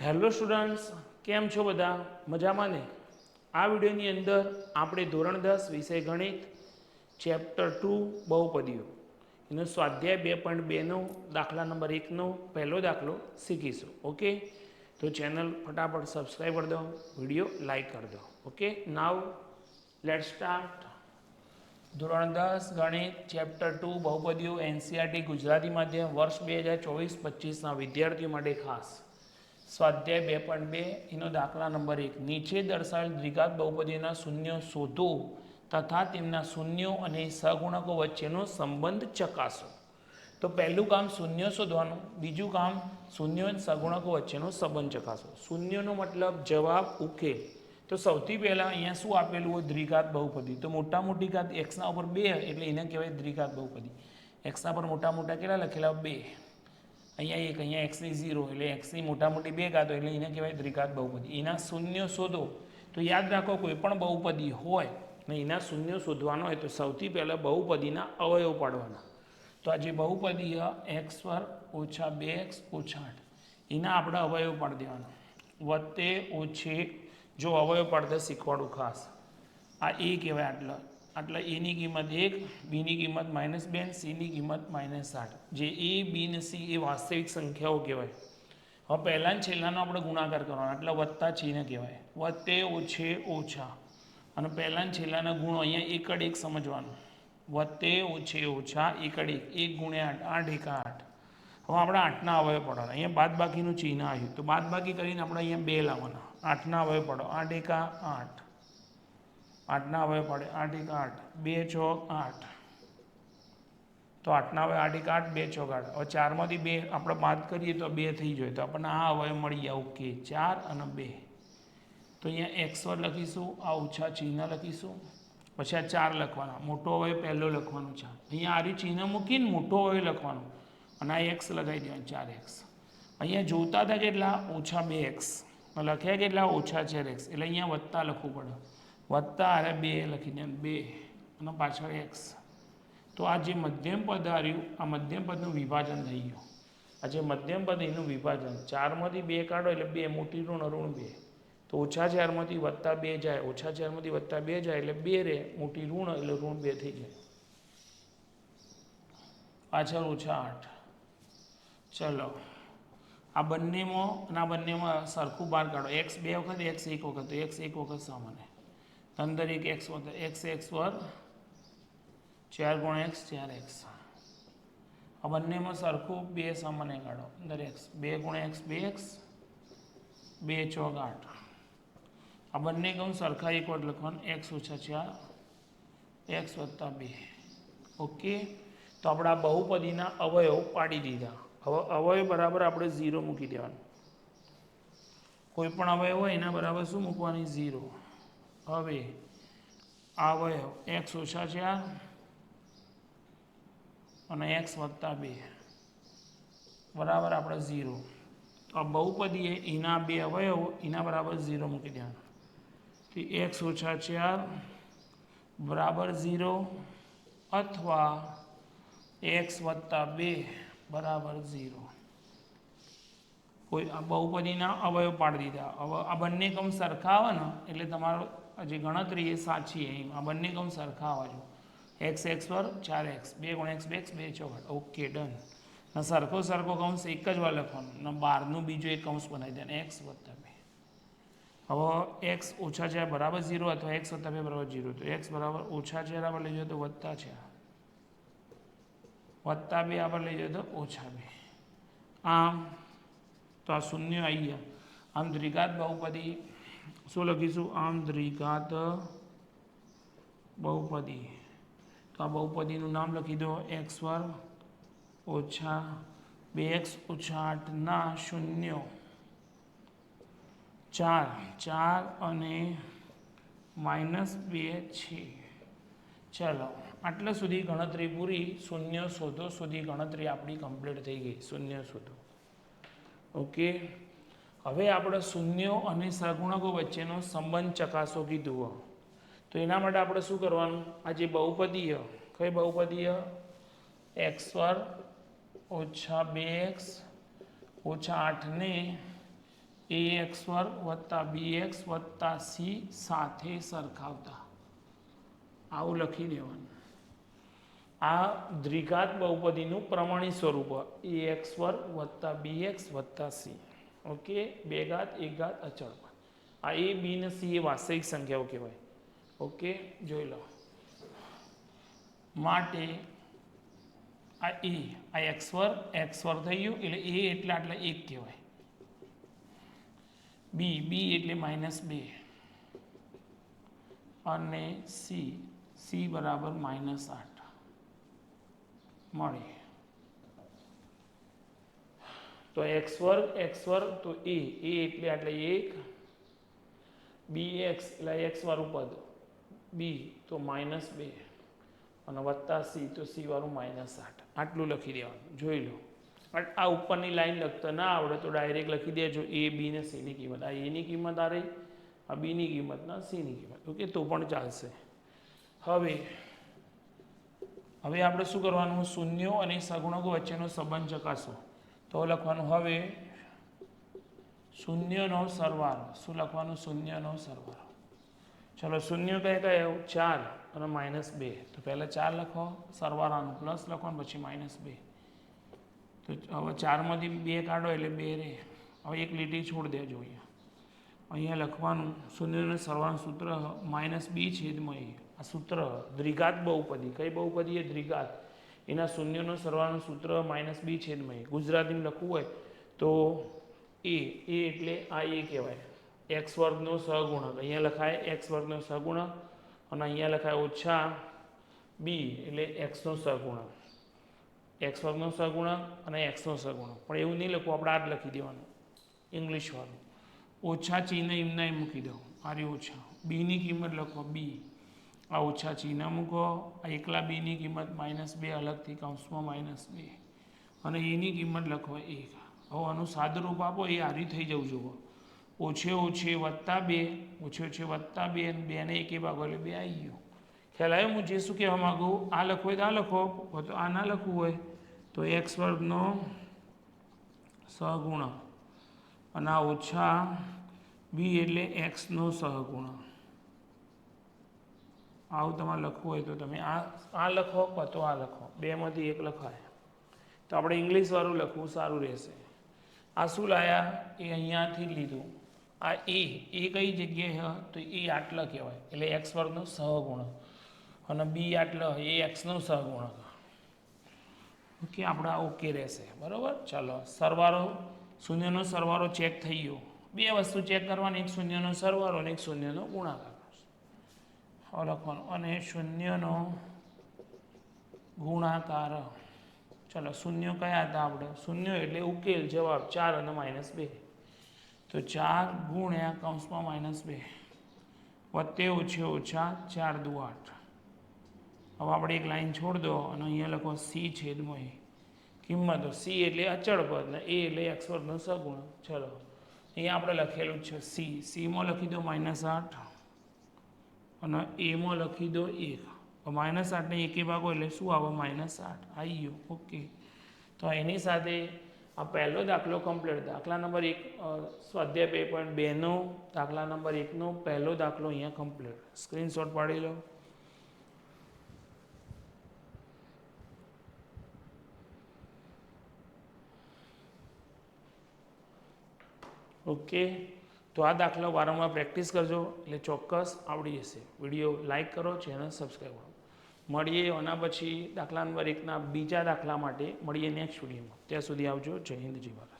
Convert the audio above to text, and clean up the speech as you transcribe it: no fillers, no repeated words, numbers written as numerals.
Hello students, કેમ છો બધા? મજામાં ને? આ વિડીયોની અંદર આપણે ધોરણ 10 વિષય ગણિત ચેપ્ટર 2 બહુપદીઓ એનો સ્વાધ્યાય 2.2નો દાખલા નંબર 1નો પહેલો દાખલો શીખીશું. ઓકે, તો ચેનલ ફટાફટ સબસ્ક્રાઈબ કરી દો, વિડીયો લાઈક કરી દો. ઓકે, નાવ લેટ સ્ટાર્ટ. ધોરણ 10 ગણિત ચેપ્ટર 2 બહુપદીઓ એનસીઆરટી ગુજરાતી માધ્યમ વર્ષ 2024-25ના વિદ્યાર્થીઓ માટે ખાસ સ્વાધ્યાય 2.2 એનો દાખલા નંબર 1. નીચે દર્શાવેલ દ્વિઘાત બહુપદીઓના શૂન્યો શોધો તથા તેમના શૂન્યો અને સહગુણકો વચ્ચેનો સંબંધ ચકાસો. તો પહેલું કામ શૂન્ય શોધવાનું, બીજું કામ શૂન્યો અને સહગુણકો વચ્ચેનો સંબંધ ચકાસો. શૂન્યનો મતલબ જવાબ, ઉકેલ. તો સૌથી પહેલાં અહીંયા શું આપેલું હોય? દ્વિઘાત બહુપદી. તો મોટા મોટી ઘાત એક્સના ઉપર 2 એટલે એને કહેવાય દ્વિઘાત બહુપદી. એક્સના પર મોટા મોટા કેટલા લખેલા? 2. અહીંયા 1, અહીંયા એક્સની 0 એટલે એક્સની મોટા મોટી 2 ઘાતો એટલે એને કહેવાય દ્વિઘાત બહુપદી. એના શૂન્ય શોધો. તો યાદ રાખો, કોઈ પણ બહુપદી હોય ને એના શૂન્ય શોધવાનો હોય તો સૌથી પહેલાં બહુપદીના અવયવ પાડવાના. તો આ જે બહુપદી x પર ઓછા 2x ઓછા 8 એના આપણે અવયવ પાડી દેવાના. વત્તે ઓછે જો અવયવ પાડતા શીખવાડું ખાસ. આ એ કહેવાય આટલા એની કિંમત 1, બીની કિંમત -2, સીની કિંમત -8. જે એ, બી ને સી એ વાસ્તવિક સંખ્યાઓ કહેવાય. હવે પહેલાં ને છેલ્લાનો આપણે ગુણાકાર કરવાનો એટલે વત્તા ચિહ્ન કહેવાય. વત્તે ઓછે ઓછા અને પહેલાં ને છેલ્લાના ગુણો અહીંયા એકડ એક સમજવાનું. વત્તે ઓછે ઓછા એકડ 1, 1 ગુણ્યા 8, 8 એકા 8. હવે આપણે 8ના અવયવ પડવાના. અહીંયા બાદ બાકીનું ચિહ્ન આવ્યું તો બાદ બાકી કરીને આપણે અહીંયા 2 લાવવાના. 8ના અવયવ પડો. 8 એકા 8. 8ના અવયવ પડે. 8 એકા 8. 2 ચોક 8. તો 8ના અવયવ 8 એકા 8, 2 ચોક 8. હવે 4માંથી 2 આપણે બાદ કરીએ તો 2 થઈ જાય. તો આપણને આ અવયવ મળી ગયા. ઓકે, 4 અને 2. તો અહીંયા x પર લખીશું, આ ઓછા ચિહ્ન લખીશું, પછી આ 4 લખવાના. મોટો અવયવ પહેલો લખવાનો છે. અહીંયા આરી ચિહ્ન મૂકીને મોટો અવયવ લખવાનો અને આ x લગાવી દેવાનું. 4x. અહીંયા જોતા હતા કેટલા? ઓછા 2x. લખ્યા કેટલા? ઓછા 4x. એટલે અહીંયા વત્તા લખવું પડે. વત્તા અરે 2 લખી દે, 2 અને પાછળ x. તો આ જે મધ્યમ પદ આવ્યું, આ મધ્યમ પદનું વિભાજન થઈ ગયું. આ જે મધ્યમ પદ એનું વિભાજન. 4માંથી 2 કાઢો એટલે 2, મોટી ઋણ ઋણ 2. તો ઓછા 4માંથી વત્તા 2 જાય, ઓછા 4માંથી વત્તા 2 જાય એટલે 2 રહે, મોટી ઋણ એટલે ઋણ 2 થઈ જાય. પાછળ ઓછા 8. ચલો, આ બંનેમાં અને આ બંનેમાં સરખું બહાર કાઢો. x 2 વખત, x 1 વખત. તો x 1 વખત સામાન્ય. અંદર એક x વખત x પર 4 ગુણ્યા x 4x. આ બંનેમાં સરખું 2 સામાન્ય કાઢો. અંદર x 2 ગુણ્યા x 2x, 2 ચોક 8. આ બંને કહું સરખા એક વાર લખવાનું. x ઓછા 4 x વત્તા 2. ઓકે, તો આપણે આ બહુપદીના અવયવ પાડી દીધા. હવે અવયવ બરાબર આપણે 0 મૂકી દેવાનું. કોઈ પણ અવયવ હોય એના બરાબર શું મૂકવાની? 0. હવે આ અવયવ x ઓછા 4 અને x વત્તા 2 બરાબર આપણે 0. તો આ બહુપદી એના બે અવયવો એના બરાબર 0 મૂકી દેવાના. તો x ઓછા 4 બરાબર 0 અથવા x વત્તા 2 બરાબર 0. કોઈ આ બહુપદીના અવયવ પાડી દીધા. હવે આ બંને કમ સરખા આવે ને એટલે તમારો જે ગણતરી એ સાચી. એમ આ બંને કમ સરખા આવે છે. x પર 4x, 2 ગુણ્યા x 2x, 2 ચોક 8. Okay, done. ને સરખો કૌંસ એક જ વાર લખવાનું ને બહારનું બીજું એક કૌંસ બનાવી દેવાનું. x વત્તા 2. હવે x ઓછા 4 બરાબર 0 અથવા x વત્તા 2 બરાબર 0. તો x બરાબર ઓછા 4 આપણે લઈ જાય તો વત્તા 4, વત્તા 2 આપણે લઈ જાય તો ઓછા 2. આમ તો આ શૂન્ય આવી ગયા. આમ દ્વિઘાત બહુપદી શું લખીશું? આમ દ્વિઘાત બહુપદી. તો આ બહુપદીનું નામ લખી દો. x પર ઓછા 2x ઓછા 8 ના શૂન્યો 4 અને -2 છે. ચલો, આટલા સુધી ગણતરી પૂરી. શૂન્ય શોધો સુધી ગણતરી આપણી કમ્પ્લીટ થઈ ગઈ. શૂન્ય શોધો. ઓકે, હવે આપણે શૂન્યો અને સહગુણકો વચ્ચેનો સંબંધ ચકાસો કીધું. તો એના માટે આપણે શું કરવાનું? આ જે બહુપદી કઈ બહુપદી? x પર ઓછા 2x ઓછા 8 ને ax વર્ગ વત્તા bx વત્તા c સાથે સરખાવતા આવું લખી દેવાનું. આ દ્વિઘાત બહુપદીનું પ્રમાણિત સ્વરૂપ ax વર્ગ વત્તા bx વત્તા c. ઓકે, બે ઘાત એક ઘાત અચળ. આ a b ને c એ વાસ્તવિક સંખ્યાઓ કહેવાય. ઓકે, જોઈ લો. માટે આ આ x વર્ગ થઈ ગયું એટલે a એટલે આટલા 1 કહેવાય. b એટલે -2 અને c બરાબર -8 મળે. તો x વર્ગ તો a એટલે આટલે 1, bx એટલે x વાળું પદ, b તો -2 અને વત્તા c તો c વાળું -8. આટલું લખી દેવાનું. જોઈ લો. આ ઉપરની લાઈન લખતા ના આવડે તો ડાયરેક્ટ લખી દેજો a b ને c ની કિંમત. આ a ની કિંમત આ રહી, આ b ની કિંમત ના c ની કિંમત. ઓકે, તો પણ ચાલશે. હવે આપણે શું કરવાનું? શૂન્યો અને સગુણકો વચ્ચેનો સંબંધ ચકાસો. તો લખવાનું હવે શૂન્યનો સરવાળો. શું લખવાનું? શૂન્યનો સરવાળો. ચલો, શૂન્ય કયા કયા? 4 અને -2. તો પહેલા 4 લખો સરવાળાનું, પ્લસ લખવાનું, પછી -2. તો હવે 4માંથી 2 કાઢો એટલે 2 રહે. હવે એક લીટી છોડી દેજો. અહીંયા લખવાનું શૂન્યનો સરવાળાનું સૂત્ર -b છેદમાં a. આ સૂત્ર દ્વિઘાત બહુપદી. કઈ બહુપદી? એ દ્વિઘાત. એના શૂન્યનો સરવાળાનું સૂત્ર -b છેદમાં a. ગુજરાતીમાં લખવું હોય તો a એટલે આ a કહેવાય. x વર્ગનો સહગુણક. અહીંયા લખાય x વર્ગનો સહગુણક અને અહીંયા લખાય ઓછા b એટલે x નો સહગુણક. x વર્ગનો સહગુણક અને x નો સહગુણક. પણ એવું નહીં લખવું, આપણે આ જ લખી દેવાનું ઇંગ્લિશ વાળું. ઓછા ચિહ્ન એમના એમ મૂકી દો. આરે ઓછા b ની કિંમત લખો b. આ ઓછા ચિહ્ન મૂકો. આ એકલા b ની કિંમત -2 અલગથી કૌંસમાં -2 અને એની કિંમત લખો 1. હવે આનું સાદુરૂપ આપો એ હારી થઈ જવું જોઈએ. ઓછે વત્તા 2, ઓછે વત્તા 2 અને 2 ને 1 ભાગો એટલે 2 આવી ગયો. ખ્યાલ આવ્યો? હું જે શું કહેવા માગું? આ લખવું હોય તો આ લખો, તો આ ના લખવું હોય તો x વર્ગનો સહગુણક અને આ ઓછા b એટલે x નો સહગુણક. આવું તમારે લખવું હોય તો તમે આ લખો તો આ લખો. બેમાંથી એક લખાય. તો આપણે ઇંગ્લિશ વાળું લખવું સારું રહેશે. આ શું લાયા? એ અહીંયાથી લીધું. આ એ કઈ જગ્યાએ? તો એ આટલા કહેવાય એટલે x વર્ગનો સહગુણક અને b આટલા એ x નો સહગુણક. ઓકે, આપણે આ ઓકે રહેશે. બરાબર. ચાલો, સરવાળો શૂન્યનો સરવાળો ચેક થઈ ગયો. બે વસ્તુ ચેક કરવાની, એક શૂન્યનો સરવાળો અને એક શૂન્યનો ગુણાકાર. હવે લખવાનું અને શૂન્યનો ગુણાકાર. ચાલો, શૂન્ય કયા હતા આપણે? શૂન્ય એટલે ઉકેલ, જવાબ 4 અને -2. તો 4 ગુણ્યા કૌંસમાં -2 વત્તે ઓછા 4 દુ 8. હવે આપણે એક લાઈન છોડ દો અને અહીંયા લખો c છેદમાં a. કિંમતો c એટલે અચળ પદ ને a એટલે x વર્ગનો સહગુણક. ચલો, અહીંયા આપણે લખેલું છે c માં લખી દો -8 અને a માં લખી દો 1. -8 ને 1 ભાગો એટલે શું આવે? -8 આવી ગયો. ઓકે, તો એની સાથે આ પહેલો દાખલો કમ્પ્લીટ. દાખલા નંબર 1 સ્વાધ્યાય 2.2 નો દાખલા નંબર 1 નો પહેલો દાખલો અહીંયા કમ્પ્લીટ. સ્ક્રીનશોટ પાડી લો. ઓકે, તો આ દાખલો વારંવાર પ્રેક્ટિસ કરજો એટલે ચોક્કસ આવડી જશે. વિડીયો લાઈક કરો, ચેનલ સબસ્ક્રાઈબ કરો. મળીએ આના પછી દાખલા નંબર 1 ના બીજા દાખલા માટે મળીએ નેક્સ્ટ વિડીયોમાં. ત્યાં સુધી આવજો. જય હિન્દ, જય ભારત.